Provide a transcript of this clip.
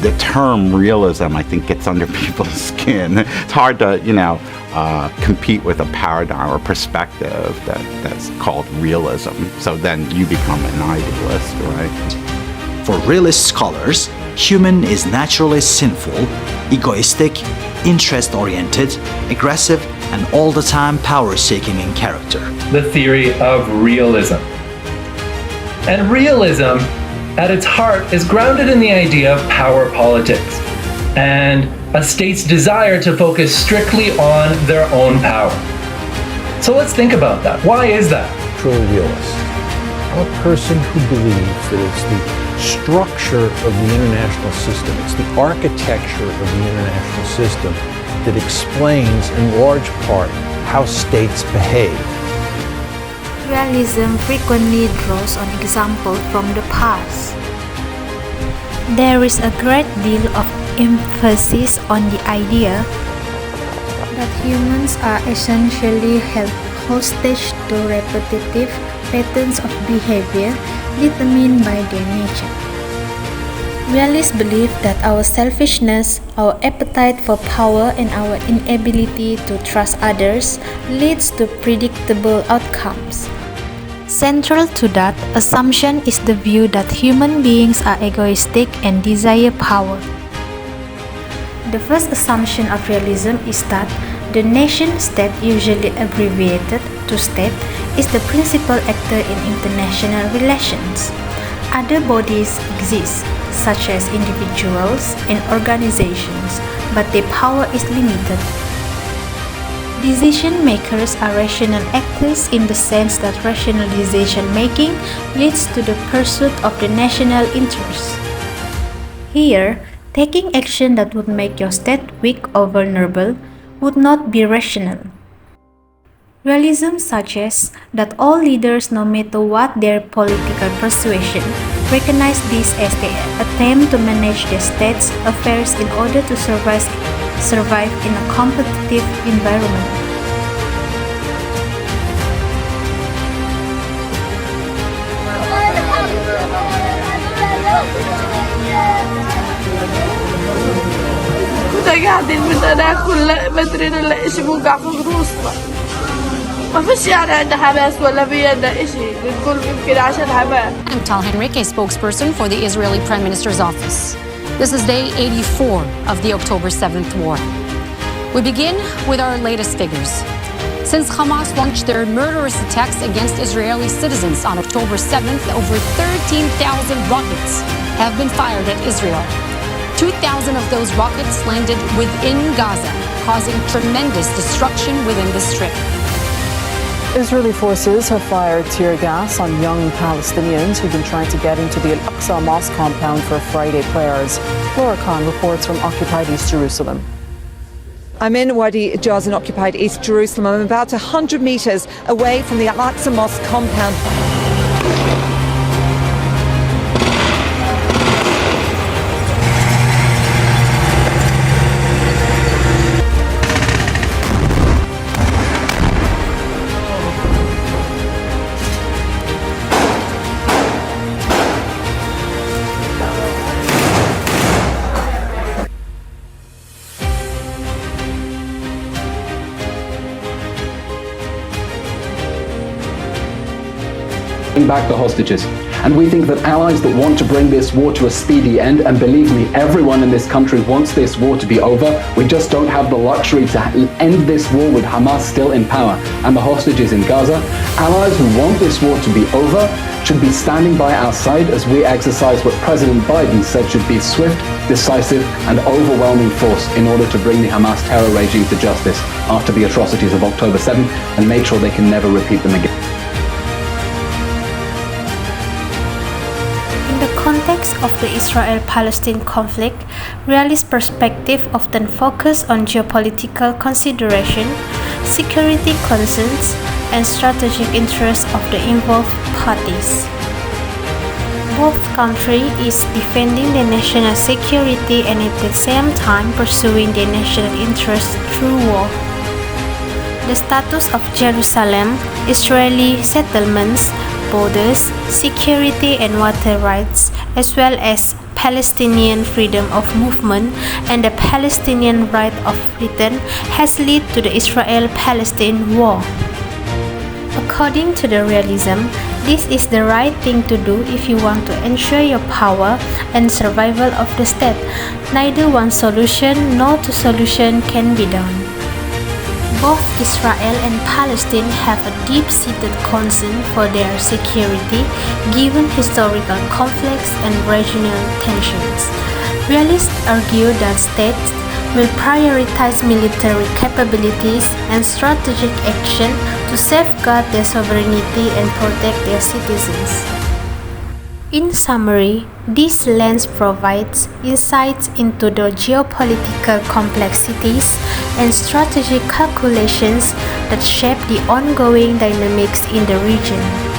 the term realism, I think, gets under people's skin. It's hard to, compete with a paradigm or perspective that's called realism. So then you become an idealist, right? For realist scholars, human is naturally sinful, egoistic, interest-oriented, aggressive, and all the time power-seeking in character. The theory of realism. And realism, at its heart, is grounded in the idea of power politics and a state's desire to focus strictly on their own power. So let's think about that. Why is that? Truly realist. I'm a person who believes that it's the structure of the international system, it's the architecture of the international system that explains in large part how states behave. Realism frequently draws on examples from the past. There is a great deal of emphasis on the idea that humans are essentially held hostage to repetitive patterns of behavior determined by their nature. Realists believe that our selfishness, our appetite for power, and our inability to trust others leads to predictable outcomes. Central to that assumption is the view that human beings are egoistic and desire power. The first assumption of realism is that the nation-state, usually abbreviated to state, is the principal actor in international relations. Other bodies exist, such as individuals and organizations, but their power is limited. Decision makers are rational actors in the sense that rational decision making leads to the pursuit of the national interest. Here, taking action that would make your state weak or vulnerable would not be rational. Realism suggests that all leaders, no matter what their political persuasion, recognize this as their attempt to manage their state's affairs in order to survive in a competitive environment. كنا قاعدين بدنا ناكل ما ادري نلاقي اشي موقع في روسنا ما فيش يعني عندنا حماس ولا بينا اشي بنقول يمكن عشان حماس. I'm Tal Henrik, a spokesperson for the Israeli Prime Minister's office. This is day 84 of the October 7th war. We begin with our latest figures. Since Hamas launched their murderous attacks against Israeli citizens on October 7th, over 13,000 rockets have been fired at Israel. 2,000 of those rockets landed within Gaza, causing tremendous destruction within the Strip. Israeli forces have fired tear gas on young Palestinians who've been trying to get into the Al-Aqsa Mosque compound for Friday prayers. Laura Khan reports from occupied East Jerusalem. I'm in Wadi Jaz in occupied East Jerusalem. I'm about 100 metres away from the Al-Aqsa Mosque compound. Back the hostages. And we think that allies that want to bring this war to a speedy end, and believe me, everyone in this country wants this war to be over, we just don't have the luxury to end this war with Hamas still in power and the hostages in Gaza. Allies who want this war to be over should be standing by our side as we exercise what President Biden said should be swift, decisive, and overwhelming force in order to bring the Hamas terror regime to justice after the atrocities of October 7th and make sure they can never repeat them again. In the context of the Israel-Palestine conflict, realist perspective often focus on geopolitical consideration, security concerns, and strategic interests of the involved parties. Both countries is defending their national security and at the same time pursuing their national interests through war. The status of Jerusalem, Israeli settlements, borders, security and water rights, as well as Palestinian freedom of movement and the Palestinian right of return has led to the Israel-Palestine war. According to the realism, this is the right thing to do if you want to ensure your power and survival of the state. Neither one solution nor two solutions can be done. Both Israel and Palestine have a deep-seated concern for their security given historical conflicts and regional tensions. Realists argue that states will prioritize military capabilities and strategic action to safeguard their sovereignty and protect their citizens. In summary, this lens provides insights into the geopolitical complexities and strategic calculations that shape the ongoing dynamics in the region.